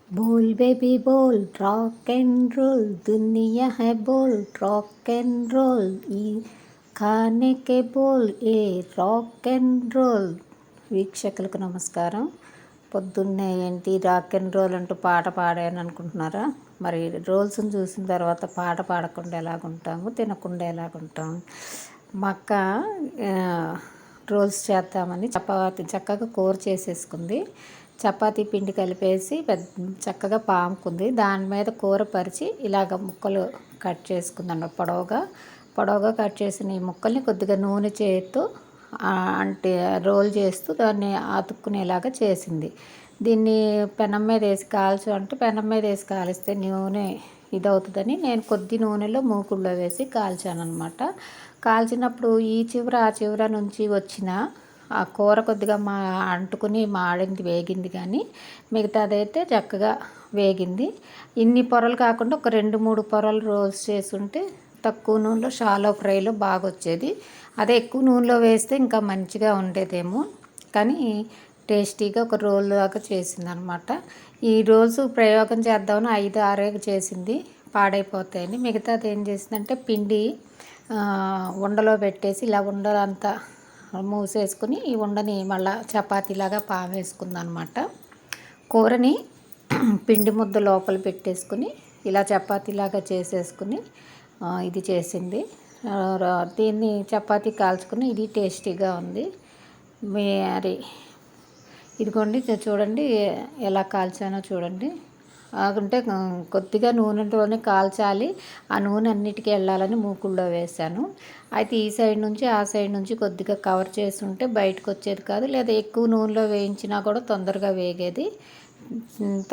बोल बेबी बोल rock and role दुनिया है बोल रॉक एंड रोल ఈ खाने के बोल ఏ రాక్ అండ్ రోల్. వీక్షకులకు నమస్కారం. పొద్దున్నే ఏంటి రాక్ అండ్ రోల్ అంటూ పాట పాడాను అనుకుంటున్నారా? మరి రోల్స్ని చూసిన తర్వాత పాట పాడకుండా ఎలాగుంటాము, తినకుండా ఎలాగుంటాము? మా అక్క రోల్స్ చేద్దామని చపాతి చక్కగా కూర చేసేసుకుంది. చపాతీ పిండి కలిపేసి చక్కగా పాముకుంది. దాని మీద కూర పరిచి ఇలాగ ముక్కలు కట్ చేసుకుందండి. పొడవుగా కట్ చేసిన ఈ ముక్కల్ని కొద్దిగా నూనె చేత్తో అంటే రోల్ చేస్తూ దాన్ని అతుక్కునేలాగా చేసింది. దీన్ని పెనం మీద వేసి కాల్చు అంటే పెనం మీద వేసి కాలిస్తే నూనె ఇదవుతుందని నేను కొద్ది నూనెలో మూకుడులో వేసి కాల్చాను అనమాట. కాల్చినప్పుడు ఈ చివర ఆ చివర నుంచి వచ్చిన ఆ కూర కొద్దిగా అంటుకుని మాడింది, వేగింది, కానీ మిగతాదైతే చక్కగా వేగింది. ఇన్ని పొరలు కాకుండా ఒక 2-3 పొరలు రోస్ట్ చేసుంటే తక్కువ నూనెలో షాలో ఫ్రైలో బాగా వచ్చేది. అదే ఎక్కువ నూనెలో వేస్తే ఇంకా మంచిగా ఉండేదేమో, కానీ టేస్టీగా ఒక రోల్ దాకా చేసింది అనమాట. ఈ రోల్స్ ప్రయోగం చేద్దామని 5-6 చేసింది, పాడైపోతాయని. మిగతాది ఏం చేసిందంటే పిండి ఉండలో పెట్టేసి ఇలా ఉండలంతా మూసేసుకుని ఈ ఉండని మళ్ళీ చపాతీలాగా పామేసుకుందనమాట. కూరని పిండి ముద్ద లోపల పెట్టేసుకుని ఇలా చపాతీలాగా చేసేసుకుని ఇది చేసింది. దీన్ని చపాతీ కాల్చుకుని ఇది టేస్టీగా ఉంది. మరి ఇదిగోండి చూడండి ఎలా కాల్చానో చూడండి. అంటే కొద్దిగా నూనెతోనే కాల్చాలి, ఆ నూనె అన్నిటికీ వెళ్ళాలని మూకుల్లో వేశాను. అయితే ఈ సైడ్ నుంచి ఆ సైడ్ నుంచి కొద్దిగా కవర్ చేసి ఉంటే బయటకు వచ్చేది కాదు, లేదా ఎక్కువ నూనెలో వేయించినా కూడా తొందరగా వేగేది.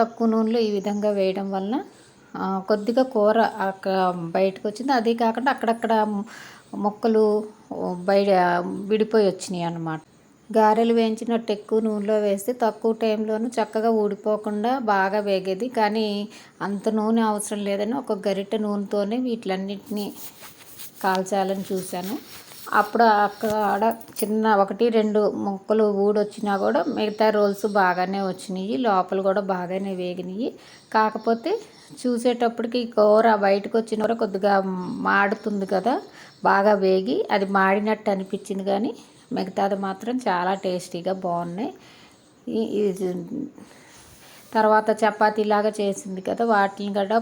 తక్కువ నూనెలో ఈ విధంగా వేయడం వలన కొద్దిగా కూర బయటకు వచ్చింది. అదే కాకుండా అక్కడక్కడ ముక్కలు బయట విడిపోయి వచ్చినాయి అన్నమాట. గారెలు వేయించినట్టు ఎక్కువ నూనెలో వేస్తే తక్కువ టైంలోనూ చక్కగా ఊడిపోకుండా బాగా వేగేది, కానీ అంత నూనె అవసరం లేదని ఒక గరిటె నూనెతోనే వీటిలన్నింటినీ కాల్చాలని చూశాను. అప్పుడు అక్కడ చిన్న 1-2 ముక్కలు ఊడొచ్చినా కూడా మిగతా రోల్స్ బాగానే వచ్చినాయి, లోపల కూడా బాగానే వేగినాయి. కాకపోతే చూసేటప్పటికి కూర బయటకు వచ్చిన కూర కొద్దిగా మాడుతుంది కదా, బాగా వేగి అది మాడినట్టు అనిపించింది, కానీ మిగతాది మాత్రం చాలా టేస్టీగా బాగున్నాయి. తర్వాత చపాతీలాగా చేసింది కదా, వాటిని కూడా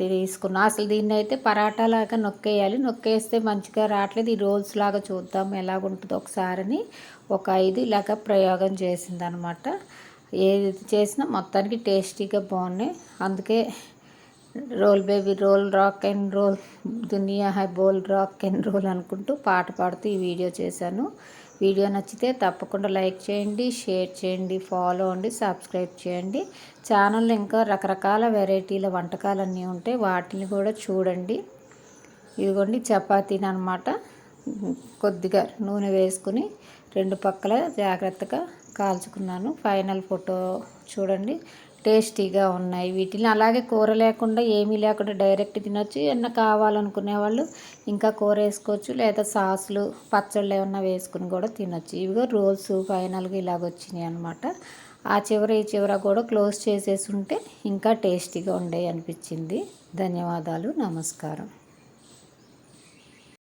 తీసుకున్నా. అసలు దీన్ని అయితే పరాటాలాగా నొక్కేయాలి, నొక్కేస్తే మంచిగా రావట్లేదు. ఈ రోల్స్ లాగా చూద్దాం ఎలాగుంటుందో ఒకసారని ఒక 5 ఇలాగ ప్రయోగం చేసిందనమాట. ఏది చేసినా మొత్తానికి టేస్టీగా బాగున్నాయి. అందుకే roll baby roll rock and roll దునియా హై బోల్ రాక్ అండ్ రోల్ అనుకుంటూ పాట పాడుతూ ఈ వీడియో చేశాను. వీడియో నచ్చితే తప్పకుండా లైక్ చేయండి, షేర్ చేయండి, ఫాలో అవ్వండి, సబ్స్క్రైబ్ చేయండి. ఛానల్లో ఇంకా రకరకాల వెరైటీల వంటకాలన్నీ ఉంటాయి, వాటిని కూడా చూడండి. ఇదిగోండి చపాతీని అనమాట, కొద్దిగా నూనె వేసుకుని 2 పక్కల జాగ్రత్తగా కాల్చుకున్నాను. ఫైనల్ ఫోటో చూడండి, టేస్టీగా ఉన్నాయి. వీటిని అలాగే కూర లేకుండా ఏమీ లేకుండా డైరెక్ట్ తినొచ్చు. ఏమన్నా కావాలనుకునే వాళ్ళు ఇంకా కూర వేసుకోవచ్చు, లేదా సాసులు పచ్చళ్ళు ఏమన్నా వేసుకుని కూడా తినొచ్చు. ఇవిగో రోల్స్ ఫైనల్గా ఇలాగ వచ్చినాయి అనమాట. ఆ చివర ఈ చివర కూడా క్లోజ్ చేసేసి ఉంటే ఇంకా టేస్టీగా ఉండే అనిపించింది. ధన్యవాదాలు, నమస్కారం.